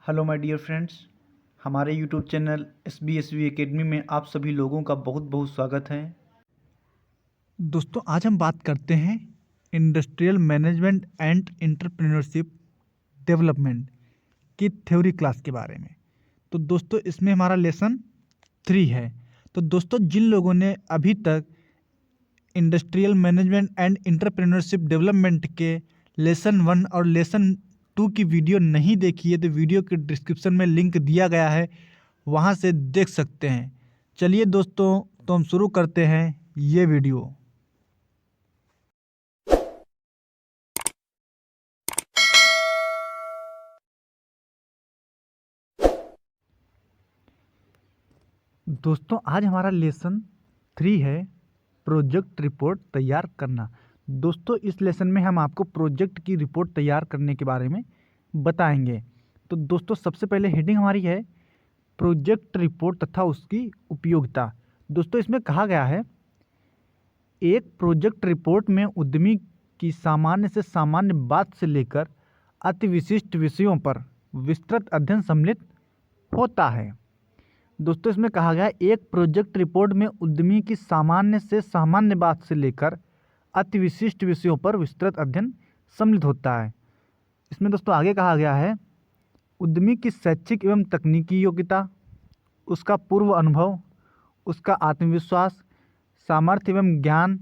Hello my dear friends, हमारे YouTube channel SBSV academy में आप सभी लोगों का बहुत बहुत स्वागत है। दोस्तों आज हम बात करते हैं industrial management and entrepreneurship development की थ्योरी क्लास के बारे में। तो दोस्तों इसमें हमारा लेसन 3 है। तो दोस्तों जिन लोगों ने अभी तक industrial management and entrepreneurship development के लेसन 1 और लेसन 2 की वीडियो नहीं देखी है तो वीडियो के डिस्क्रिप्शन में लिंक दिया गया है, वहाँ से देख सकते हैं। चलिए दोस्तों, तो हम शुरू करते हैं ये वीडियो। दोस्तों आज हमारा लेसन 3 है प्रोजेक्ट रिपोर्ट तैयार करना। दोस्तों इस लेसन में हम आपको प्रोजेक्ट की रिपोर्ट तैयार करने के बारे में बताएंगे। तो दोस्तों सबसे पहले हेडिंग हमारी है प्रोजेक्ट रिपोर्ट तथा उसकी उपयोगिता। दोस्तों इसमें कहा गया है एक प्रोजेक्ट रिपोर्ट में उद्यमी की सामान्य से सामान्य बात से लेकर अति विशिष्ट विषयों पर विस्तृत अध्ययन सम्मिलित होता है। दोस्तों इसमें कहा गया एक प्रोजेक्ट रिपोर्ट में उद्यमी की सामान्य से सामान्य बात से लेकर अति विशिष्ट विषयों पर विस्तृत अध्ययन सम्मिलित होता है। इसमें दोस्तों आगे कहा गया है उद्यमी की शैक्षिक एवं तकनीकी योग्यता, उसका पूर्व अनुभव, उसका आत्मविश्वास, सामर्थ्य एवं ज्ञान,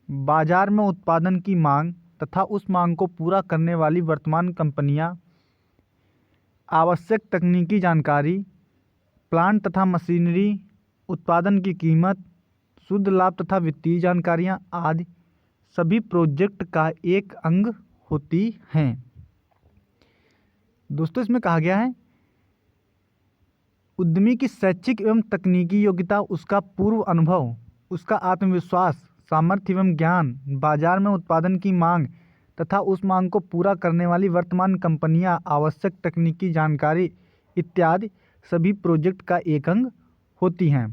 बाजार में उत्पादन की मांग तथा उस मांग को पूरा करने वाली वर्तमान कंपनियां, आवश्यक तकनीकी जानकारी, प्लांट तथा मशीनरी, उत्पादन की कीमत, शुद्ध लाभ तथा वित्तीय जानकारियाँ आदि सभी प्रोजेक्ट का एक अंग होती हैं। दोस्तों इसमें कहा गया है उद्यमी की शैक्षिक एवं तकनीकी योग्यता, उसका पूर्व अनुभव, उसका आत्मविश्वास, सामर्थ्य एवं ज्ञान, बाजार में उत्पादन की मांग तथा उस मांग को पूरा करने वाली वर्तमान कंपनियां, आवश्यक तकनीकी जानकारी इत्यादि सभी प्रोजेक्ट का एक अंग होती हैं।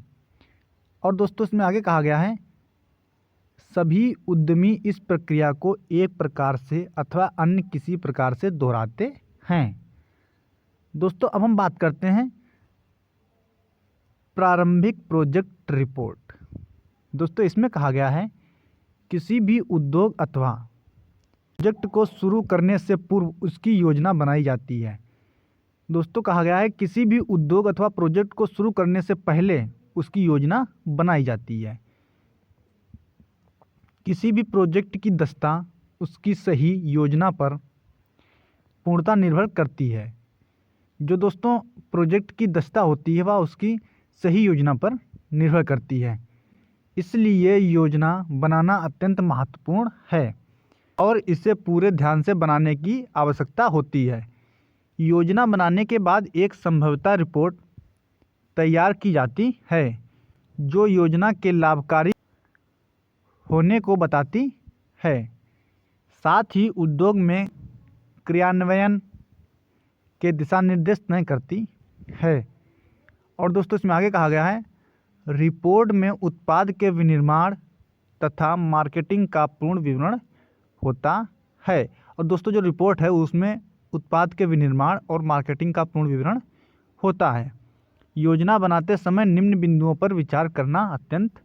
और दोस्तों इसमें आगे कहा गया है सभी उद्यमी इस प्रक्रिया को एक प्रकार से अथवा अन्य किसी प्रकार से दोहराते हैं। दोस्तों अब हम बात करते हैं प्रारंभिक प्रोजेक्ट रिपोर्ट। दोस्तों इसमें कहा गया है किसी भी उद्योग अथवा प्रोजेक्ट को शुरू करने से पूर्व उसकी योजना बनाई जाती है। दोस्तों कहा गया है किसी भी उद्योग अथवा प्रोजेक्ट को शुरू करने से पहले उसकी योजना बनाई जाती है। किसी भी प्रोजेक्ट की दक्षता उसकी सही योजना पर पूर्णतः निर्भर करती है। जो दोस्तों प्रोजेक्ट की दक्षता होती है वह उसकी सही योजना पर निर्भर करती है। इसलिए योजना बनाना अत्यंत महत्वपूर्ण है और इसे पूरे ध्यान से बनाने की आवश्यकता होती है। योजना बनाने के बाद एक संभाव्यता रिपोर्ट तैयार की जाती है जो योजना के लाभकारी होने को बताती है, साथ ही उद्योग में क्रियान्वयन के दिशा निर्देश तय करती है। और दोस्तों इसमें आगे कहा गया है रिपोर्ट में उत्पाद के विनिर्माण तथा मार्केटिंग का पूर्ण विवरण होता है। और दोस्तों जो रिपोर्ट है उसमें उत्पाद के विनिर्माण और मार्केटिंग का पूर्ण विवरण होता है। योजना बनाते समय निम्न बिंदुओं पर विचार करना अत्यंत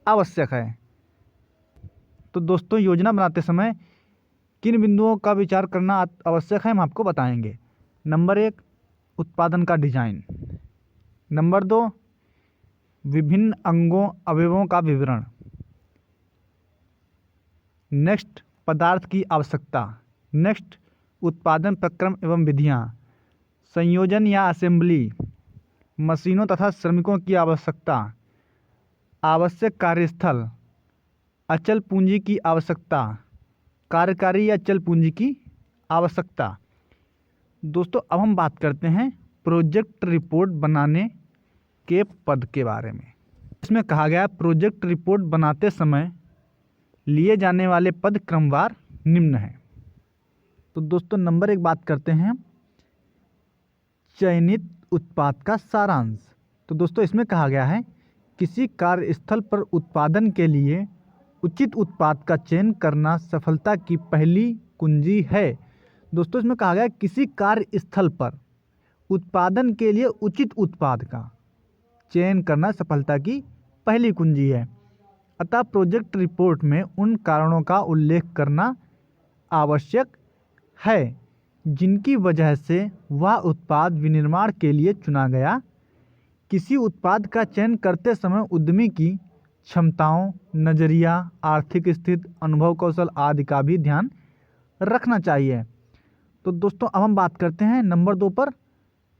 आवश्यक है। तो दोस्तों योजना बनाते समय किन बिंदुओं का विचार करना आवश्यक है हम आपको बताएंगे। नंबर 1 उत्पादन का डिजाइन, नंबर 2 विभिन्न अंगों अवयवों का विवरण, नेक्स्ट पदार्थ की आवश्यकता, नेक्स्ट उत्पादन प्रक्रम एवं विधियाँ, संयोजन या असेंबली, मशीनों तथा श्रमिकों की आवश्यकता, आवश्यक कार्यस्थल, अचल पूंजी की आवश्यकता, कार्यकारी या चल पूंजी की आवश्यकता। दोस्तों अब हम बात करते हैं प्रोजेक्ट रिपोर्ट बनाने के पद के बारे में। इसमें कहा गया प्रोजेक्ट रिपोर्ट बनाते समय लिए जाने वाले पद क्रमवार निम्न हैं। तो दोस्तों नंबर 1 बात करते हैं चयनित उत्पाद का सारांश। तो दोस्तों इसमें कहा गया है किसी कार्यस्थल पर उत्पादन के लिए उचित उत्पाद का चयन करना सफलता की पहली कुंजी है। दोस्तों इसमें कहा गया किसी कार्यस्थल पर उत्पादन के लिए उचित उत्पाद का चयन करना सफलता की पहली कुंजी है। अतः प्रोजेक्ट रिपोर्ट में उन कारणों का उल्लेख करना आवश्यक है जिनकी वजह से वह उत्पाद विनिर्माण के लिए चुना गया। किसी उत्पाद का चयन करते समय उद्यमी की क्षमताओं, नज़रिया, आर्थिक स्थिति, अनुभव, कौशल आदि का भी ध्यान रखना चाहिए। तो दोस्तों अब हम बात करते हैं नंबर 2 पर,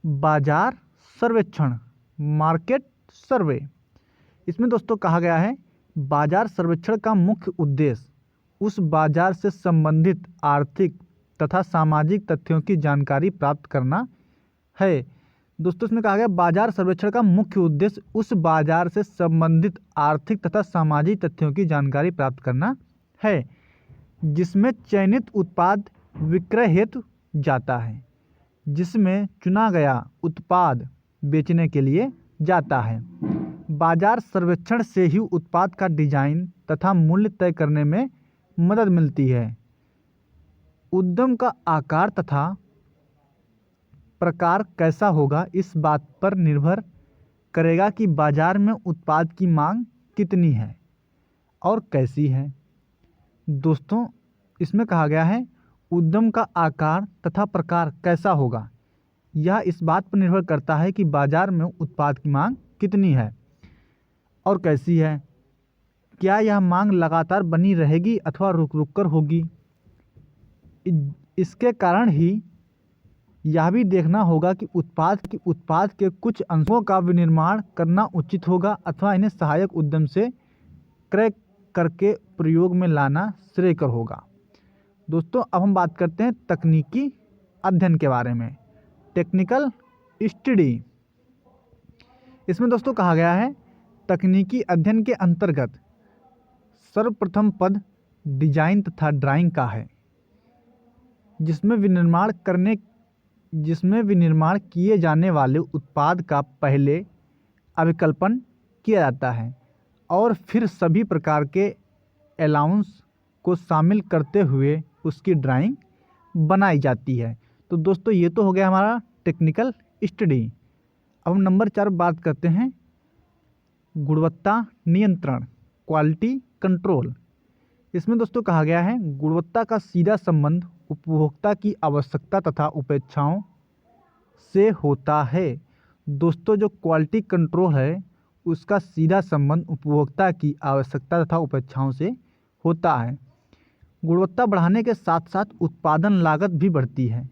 बाजार सर्वेक्षण, मार्केट सर्वे। इसमें दोस्तों कहा गया है बाजार सर्वेक्षण का मुख्य उद्देश्य उस बाजार से संबंधित आर्थिक तथा सामाजिक तथ्यों की जानकारी प्राप्त करना है। दोस्तों इसमें कहा गया बाजार सर्वेक्षण का मुख्य उद्देश्य उस बाजार से संबंधित आर्थिक तथा सामाजिक तथ्यों की जानकारी प्राप्त करना है जिसमें चयनित उत्पाद विक्रय हेतु जाता है, जिसमें चुना गया उत्पाद बेचने के लिए जाता है। बाजार सर्वेक्षण से ही उत्पाद का डिजाइन तथा मूल्य तय करने में मदद मिलती है। उद्यम का आकार तथा प्रकार कैसा होगा इस बात पर निर्भर करेगा कि बाजार में उत्पाद की मांग कितनी है और कैसी है। दोस्तों इसमें कहा गया है उद्यम का आकार तथा प्रकार कैसा होगा, यह इस बात पर निर्भर करता है कि बाजार में उत्पाद की मांग कितनी है और कैसी है। क्या यह मांग लगातार बनी रहेगी अथवा रुक रुक कर होगी। इसके कारण ही यह भी देखना होगा कि उत्पाद के कुछ अंशों का विनिर्माण करना उचित होगा अथवा इन्हें सहायक उद्यम से क्रय करके प्रयोग में लाना श्रेयकर होगा। दोस्तों अब हम बात करते हैं तकनीकी अध्ययन के बारे में, टेक्निकल स्टडी। इसमें दोस्तों कहा गया है तकनीकी अध्ययन के अंतर्गत सर्वप्रथम पद डिजाइन तथा ड्राइंग का है, जिसमें विनिर्माण किए जाने वाले उत्पाद का पहले अभिकल्पन किया जाता है और फिर सभी प्रकार के अलाउंस को शामिल करते हुए उसकी ड्राइंग बनाई जाती है। तो दोस्तों ये तो हो गया हमारा टेक्निकल स्टडी। अब हम नंबर 4 बात करते हैं गुणवत्ता नियंत्रण, क्वालिटी कंट्रोल। इसमें दोस्तों कहा गया है गुणवत्ता का सीधा संबंध उपभोक्ता की आवश्यकता तथा अपेक्षाओं से होता है। दोस्तों जो क्वालिटी कंट्रोल है उसका सीधा संबंध उपभोक्ता की आवश्यकता तथा अपेक्षाओं से होता है। गुणवत्ता बढ़ाने के साथ साथ उत्पादन लागत भी बढ़ती है,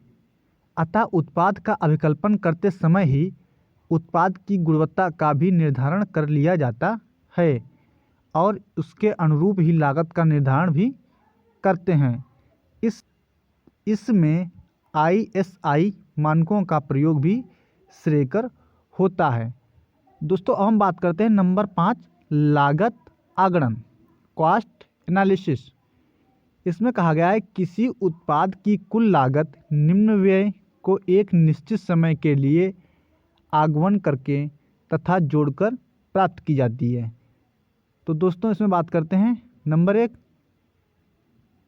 अतः उत्पाद का अभिकल्पन करते समय ही उत्पाद की गुणवत्ता का भी निर्धारण कर लिया जाता है और उसके अनुरूप ही लागत का निर्धारण भी करते हैं। इसमें ISI मानकों का प्रयोग भी श्रेयकर होता है। दोस्तों अब हम बात करते हैं नंबर 5 लागत आगणन, कॉस्ट एनालिसिस। इसमें कहा गया है किसी उत्पाद की कुल लागत निम्न व्यय को एक निश्चित समय के लिए आगमन करके तथा जोड़कर प्राप्त की जाती है। तो दोस्तों इसमें बात करते हैं नंबर 1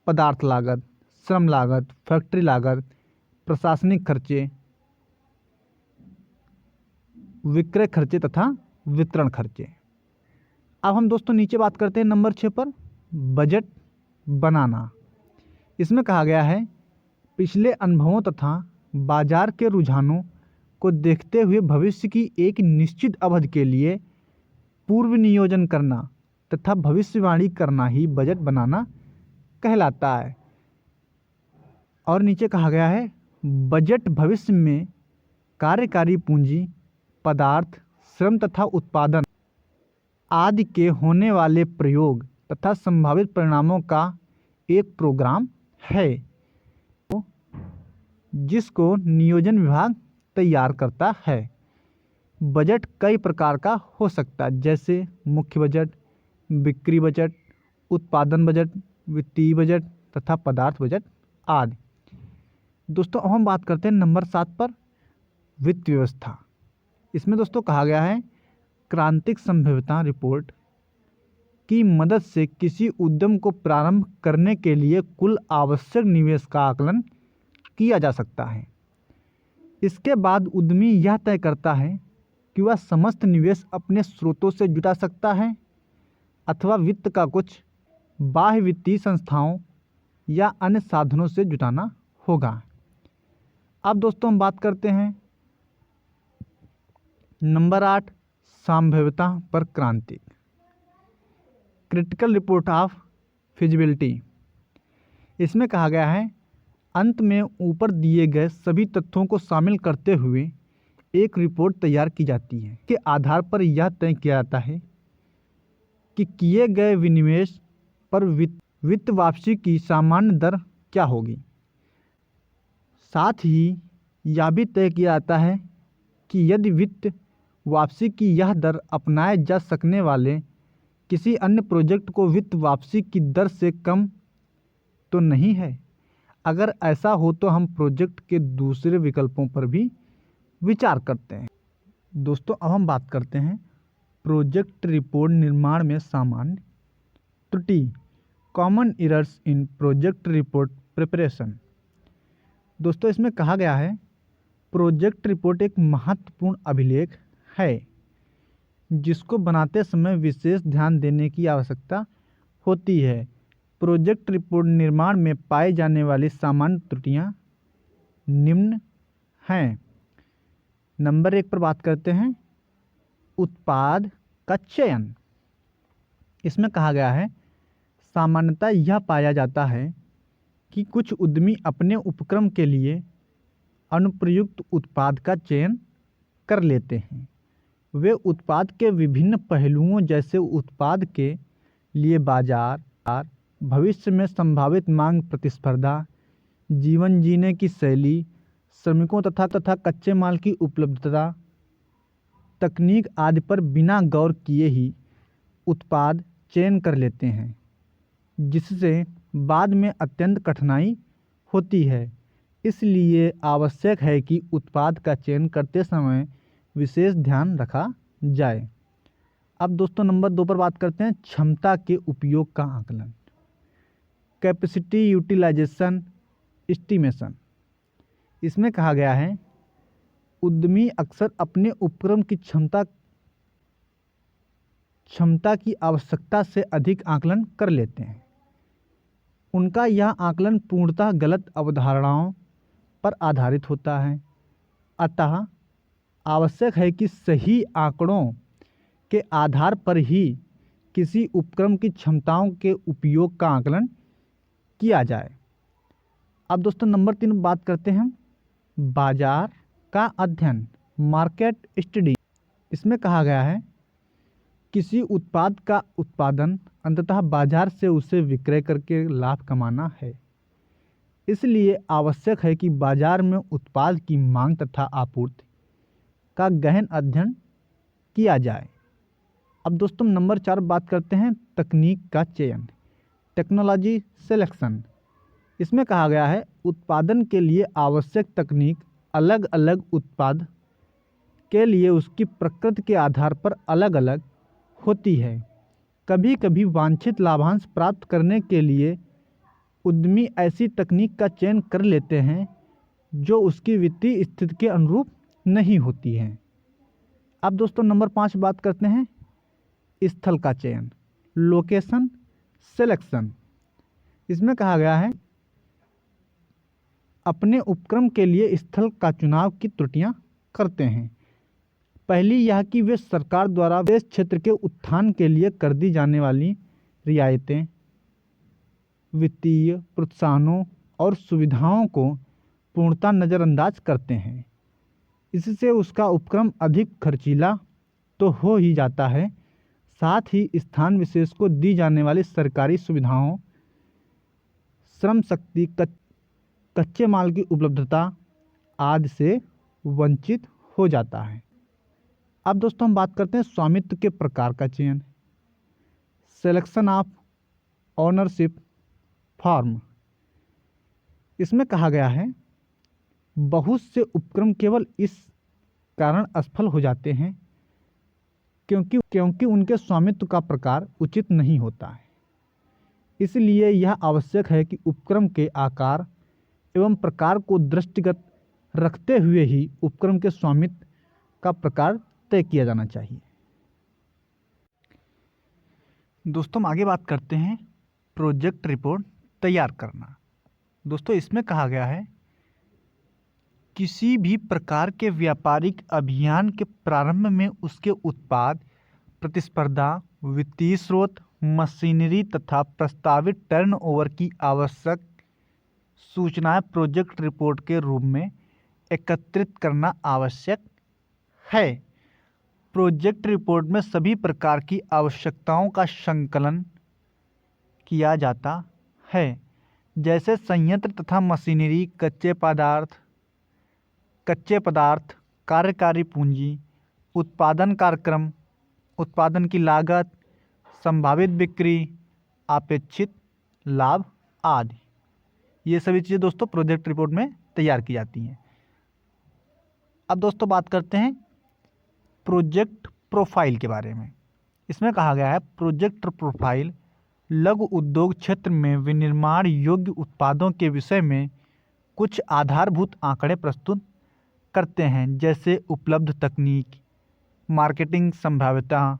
पदार्थ लागत, श्रम लागत, फैक्ट्री लागत, प्रशासनिक खर्चे, विक्रय खर्चे तथा वितरण खर्चे। अब हम दोस्तों नीचे बात करते हैं नंबर 6 पर बजट बनाना। इसमें कहा गया है पिछले अनुभवों तथा बाजार के रुझानों को देखते हुए भविष्य की एक निश्चित अवधि के लिए पूर्व नियोजन करना तथा भविष्यवाणी करना ही बजट बनाना कहलाता है। और नीचे कहा गया है बजट भविष्य में कार्यकारी पूंजी, पदार्थ, श्रम तथा उत्पादन आदि के होने वाले प्रयोग तथा संभावित परिणामों का एक प्रोग्राम है जिसको नियोजन विभाग तैयार करता है। बजट कई प्रकार का हो सकता है, जैसे मुख्य बजट, बिक्री बजट, उत्पादन बजट, वित्तीय बजट तथा पदार्थ बजट आदि। दोस्तों अब हम बात करते हैं नंबर 7 पर वित्त व्यवस्था। इसमें दोस्तों कहा गया है क्रांतिक संभाव्यता रिपोर्ट की मदद से किसी उद्यम को प्रारंभ करने के लिए कुल आवश्यक निवेश का आकलन किया जा सकता है। इसके बाद उद्यमी यह तय करता है कि वह समस्त निवेश अपने स्रोतों से जुटा सकता है अथवा वित्त का कुछ बाह्य वित्तीय संस्थाओं या अन्य साधनों से जुटाना होगा। अब दोस्तों हम बात करते हैं नंबर 8, संभाव्यता पर क्रांति, क्रिटिकल रिपोर्ट ऑफ फिजिबिलिटी। इसमें कहा गया है अंत में ऊपर दिए गए सभी तथ्यों को शामिल करते हुए एक रिपोर्ट तैयार की जाती है के आधार पर यह तय किया जाता है कि किए गए विनिवेश पर वित्त वापसी की सामान्य दर क्या होगी। साथ ही यह भी तय किया जाता है कि यदि वित्त वापसी की यह दर अपनाए जा सकने वाले किसी अन्य प्रोजेक्ट को वित्त वापसी की दर से कम तो नहीं है। अगर ऐसा हो तो हम प्रोजेक्ट के दूसरे विकल्पों पर भी विचार करते हैं। दोस्तों अब हम बात करते हैं प्रोजेक्ट रिपोर्ट निर्माण में सामान्य त्रुटि, common errors in project report preparation. दोस्तों इसमें कहा गया है प्रोजेक्ट रिपोर्ट एक महत्वपूर्ण अभिलेख है जिसको बनाते समय विशेष ध्यान देने की आवश्यकता होती है। प्रोजेक्ट रिपोर्ट निर्माण में पाई जाने वाली सामान्य त्रुटियां निम्न हैं। नंबर 1 पर बात करते हैं उत्पाद का चयन। इसमें कहा गया है सामान्यतः यह पाया जाता है कि कुछ उद्यमी अपने उपक्रम के लिए अनुप्रयुक्त उत्पाद का चयन कर लेते हैं। वे उत्पाद के विभिन्न पहलुओं जैसे उत्पाद के लिए बाजार, भविष्य में संभावित मांग, प्रतिस्पर्धा, जीवन जीने की शैली, श्रमिकों तथा कच्चे माल की उपलब्धता, तकनीक आदि पर बिना गौर किए ही उत्पाद चयन कर लेते हैं, जिससे बाद में अत्यंत कठिनाई होती है। इसलिए आवश्यक है कि उत्पाद का चयन करते समय विशेष ध्यान रखा जाए। अब दोस्तों नंबर 2 पर बात करते हैं क्षमता के उपयोग का आकलन, कैपेसिटी यूटिलाइजेशन एस्टिमेशन। इसमें कहा गया है उद्यमी अक्सर अपने उपक्रम की क्षमता की आवश्यकता से अधिक आकलन कर लेते हैं। उनका यह आकलन पूर्णतः गलत अवधारणाओं पर आधारित होता है। अतः आवश्यक है कि सही आंकड़ों के आधार पर ही किसी उपक्रम की क्षमताओं के उपयोग का आकलन किया जाए। अब दोस्तों नंबर 3 बात करते हैं बाजार का अध्ययन, मार्केट स्टडी। इसमें कहा गया है किसी उत्पाद का उत्पादन अंततः बाजार से उसे विक्रय करके लाभ कमाना है। इसलिए आवश्यक है कि बाजार में उत्पाद की मांग तथा आपूर्ति का गहन अध्ययन किया जाए। अब दोस्तों नंबर 4 बात करते हैं तकनीक का चयन, टेक्नोलॉजी सिलेक्शन। इसमें कहा गया है उत्पादन के लिए आवश्यक तकनीक अलग अलग उत्पाद के लिए उसकी प्रकृति के आधार पर अलग अलग होती है। कभी कभी वांछित लाभांश प्राप्त करने के लिए उद्यमी ऐसी तकनीक का चयन कर लेते हैं जो उसकी वित्तीय स्थिति के अनुरूप नहीं होती है। अब दोस्तों नंबर 5 बात करते हैं स्थल का चयन, लोकेशन सिलेक्शन। इसमें कहा गया है अपने उपक्रम के लिए स्थल का चुनाव की त्रुटियां करते हैं। पहली यह कि वे सरकार द्वारा विशेष क्षेत्र के उत्थान के लिए कर दी जाने वाली रियायतें, वित्तीय प्रोत्साहनों और सुविधाओं को पूर्णतः नज़रअंदाज करते हैं। इससे उसका उपक्रम अधिक खर्चीला तो हो ही जाता है, साथ ही स्थान विशेष को दी जाने वाली सरकारी सुविधाओं, श्रम शक्ति, कच्चे माल की उपलब्धता आदि से वंचित हो जाता है। अब दोस्तों हम बात करते हैं स्वामित्व के प्रकार का चयन, सिलेक्शन ऑफ ओनरशिप फॉर्म। इसमें कहा गया है बहुत से उपक्रम केवल इस कारण असफल हो जाते हैं क्योंकि उनके स्वामित्व का प्रकार उचित नहीं होता है। इसलिए यह आवश्यक है कि उपक्रम के आकार एवं प्रकार को दृष्टिगत रखते हुए ही उपक्रम के स्वामित्व का प्रकार तय किया जाना चाहिए। दोस्तों हम आगे बात करते हैं प्रोजेक्ट रिपोर्ट तैयार करना। दोस्तों इसमें कहा गया है किसी भी प्रकार के व्यापारिक अभियान के प्रारंभ में उसके उत्पाद, प्रतिस्पर्धा, वित्तीय स्रोत, मशीनरी तथा प्रस्तावित टर्नओवर की आवश्यक सूचनाएं प्रोजेक्ट रिपोर्ट के रूप में एकत्रित करना आवश्यक है। प्रोजेक्ट रिपोर्ट में सभी प्रकार की आवश्यकताओं का संकलन किया जाता है, जैसे संयंत्र तथा मशीनरी, कच्चे पदार्थ, कार्यकारी पूंजी, उत्पादन कार्यक्रम, उत्पादन की लागत, संभावित बिक्री, अपेक्षित लाभ आदि। ये सभी चीज़ें दोस्तों प्रोजेक्ट रिपोर्ट में तैयार की जाती हैं। अब दोस्तों बात करते हैं प्रोजेक्ट प्रोफाइल के बारे में। इसमें कहा गया है प्रोजेक्ट प्रोफाइल लघु उद्योग क्षेत्र में विनिर्माण योग्य उत्पादों के विषय में कुछ आधारभूत आंकड़े प्रस्तुत करते हैं, जैसे उपलब्ध तकनीक, मार्केटिंग संभाव्यता,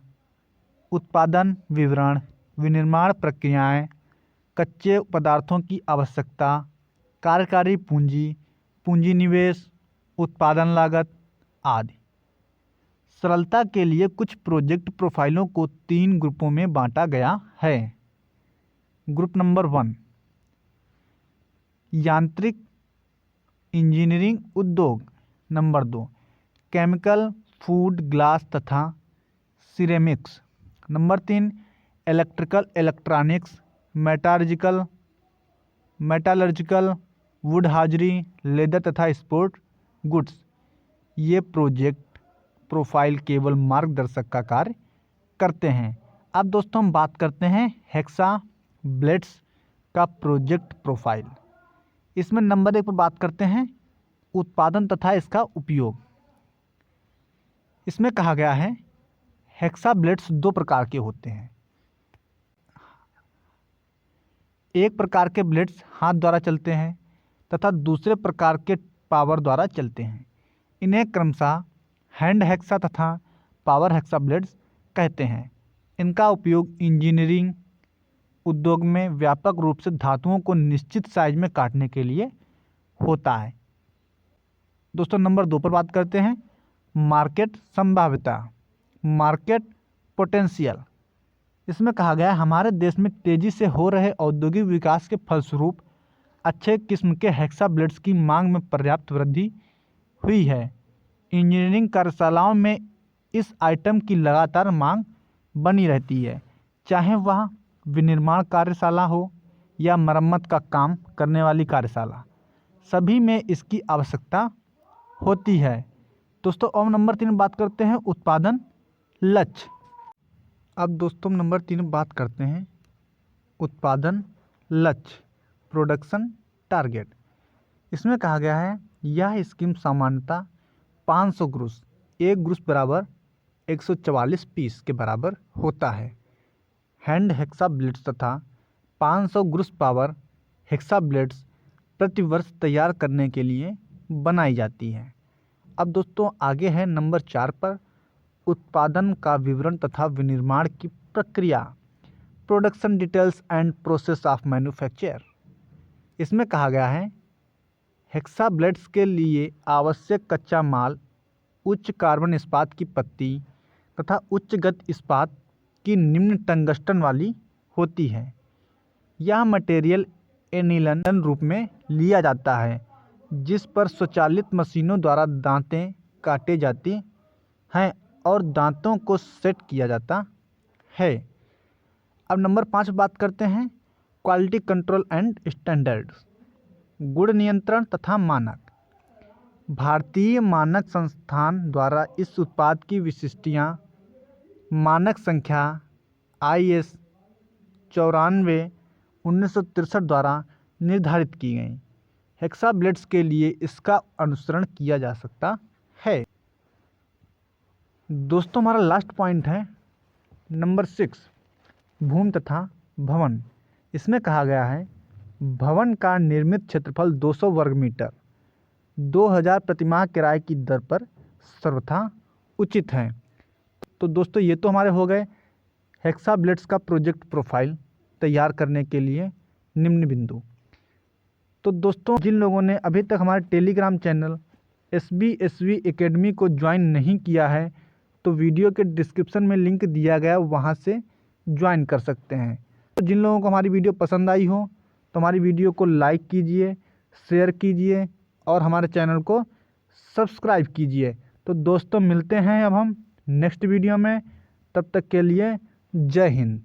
उत्पादन विवरण, विनिर्माण प्रक्रियाएं, कच्चे पदार्थों की आवश्यकता, कार्यकारी पूंजी, पूंजी निवेश, उत्पादन लागत आदि। सरलता के लिए कुछ प्रोजेक्ट प्रोफाइलों को 3 ग्रुपों में बांटा गया है। ग्रुप नंबर 1 यांत्रिक इंजीनियरिंग उद्योग, नंबर 2 केमिकल, फूड, ग्लास तथा ceramics, number 3 electrical, electronics, metallurgical, would हाजरी, लेदर तथा स्पोर्ट गुड्स। ये प्रोजेक्ट प्रोफाइल केवल मार्गदर्शक का कार्य करते हैं। अब दोस्तों हम बात करते हैं हेक्सा ब्लेड्स का प्रोजेक्ट प्रोफाइल। इसमें नंबर 1 पर बात करते हैं उत्पादन तथा इसका उपयोग। इसमें कहा गया है हेक्सा ब्लेड्स 2 प्रकार के होते हैं। एक प्रकार के ब्लेड्स हाथ द्वारा चलते हैं तथा दूसरे प्रकार के पावर द्वारा चलते हैं। इन्हें क्रमशः हैंड हेक्सा तथा पावर हेक्सा ब्लेड्स कहते हैं। इनका उपयोग इंजीनियरिंग उद्योग में व्यापक रूप से धातुओं को निश्चित साइज में काटने के लिए होता है। दोस्तों नंबर 2 पर बात करते हैं मार्केट संभाव्यता, मार्केट पोटेंशियल। इसमें कहा गया है हमारे देश में तेजी से हो रहे औद्योगिक विकास के फलस्वरूप अच्छे किस्म के हेक्सा ब्लेड्स की मांग में पर्याप्त वृद्धि हुई है। इंजीनियरिंग कार्यशालाओं में इस आइटम की लगातार मांग बनी रहती है, चाहे वह विनिर्माण कार्यशाला हो या मरम्मत का काम करने वाली कार्यशाला, सभी में इसकी आवश्यकता होती है। दोस्तों अब नंबर 3 बात करते हैं उत्पादन लक्ष्य। अब दोस्तों नंबर 3 बात करते हैं उत्पादन लक्ष्य, प्रोडक्शन टारगेट। इसमें कहा गया है यह स्कीम सामान्यतः 500 ग्रुस, 1 ग्रुस बराबर 144 पीस के बराबर होता है हैंड हेक्सा ब्लेड्स तथा 500 ग्रुस पावर हेक्सा ब्लेड्स प्रति वर्ष तैयार करने के लिए बनाई जाती है। अब दोस्तों आगे है नंबर 4 पर उत्पादन का विवरण तथा विनिर्माण की प्रक्रिया, production details and process of manufacture. इसमें कहा गया है हेक्सा ब्लेड्स के लिए आवश्यक कच्चा माल उच्च कार्बन इस्पात की पत्ती तथा उच्च गति इस्पात की निम्न टंगस्टन वाली होती है। यह मटेरियल एनिलन रूप में लिया जाता है, जिस पर स्वचालित मशीनों द्वारा दांतें काटे जाते हैं और दांतों को सेट किया जाता है। अब नंबर 5 बात करते हैं क्वालिटी कंट्रोल एंड स्टैंडर्ड्स, गुण नियंत्रण तथा मानक। भारतीय मानक संस्थान द्वारा इस उत्पाद की विशिष्टियाँ मानक संख्या IS 94/1963 द्वारा निर्धारित की गई। हेक्सा ब्लेड्स के लिए इसका अनुसरण किया जा सकता है। दोस्तों हमारा लास्ट पॉइंट है नंबर 6 भूमि तथा भवन। इसमें कहा गया है भवन का निर्मित क्षेत्रफल 200 वर्ग मीटर 2000 प्रतिमाह किराए की दर पर सर्वथा उचित हैं। तो दोस्तों ये तो हमारे हो गए हेक्साब्लेट्स का प्रोजेक्ट प्रोफाइल तैयार करने के लिए निम्न बिंदु। तो दोस्तों जिन लोगों ने अभी तक हमारे टेलीग्राम चैनल SBSV एकेडमी को ज्वाइन नहीं किया है तो वीडियो के डिस्क्रिप्शन में लिंक दिया गया, वहाँ से ज्वाइन कर सकते हैं। तो जिन लोगों को हमारी वीडियो पसंद आई हो तो हमारी वीडियो को लाइक कीजिए, शेयर कीजिए और हमारे चैनल को सब्सक्राइब कीजिए। तो दोस्तों मिलते हैं अब हम नेक्स्ट वीडियो में, तब तक के लिए जय हिंद।